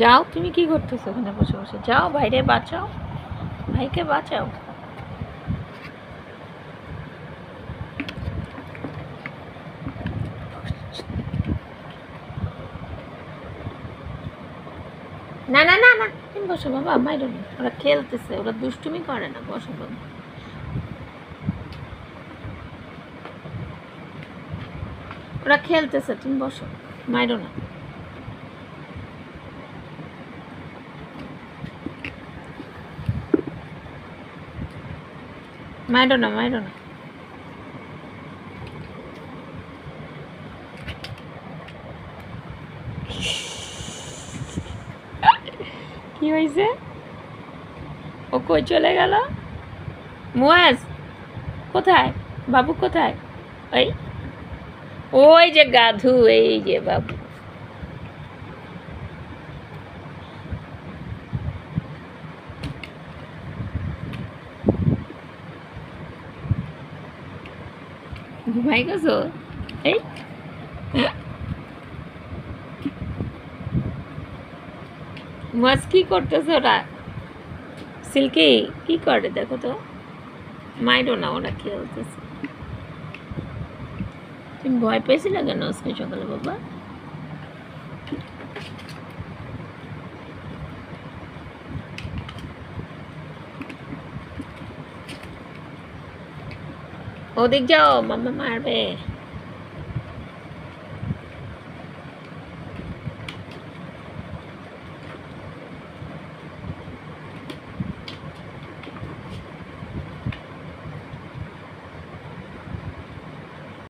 যাও, তুমি কি করতেছো ওখানে বসে বসে? যাও বাইরে, বাঁচাও ভাইকে, বাঁচাও। না না না না, তুমি বসো বাবা, মাইরো না, ওরা খেলতেছে, ওরা দুষ্টুমি করে না, বসো বাবা। ওরা খেলতেছে, তুমি বসো, মাইরো না। মাইরো না, মাইরো না। কি হয়েছে? ও কই চলে গেল? মুয়াজ কোথায়? বাবু কোথায়? ওই ওই যে গাধু, এই যে বাবু। ঘুমাই গেছো? এই মুয়াজ কি করতেছে ওরা? সিল্কি কি করে দেখো তো, মাইরো না, ওরা খেলতেছে। তুমি ভয় পেয়েছিলে কেন আজকে সকালে বাবা? ওদিক যাও, মামা মারবে।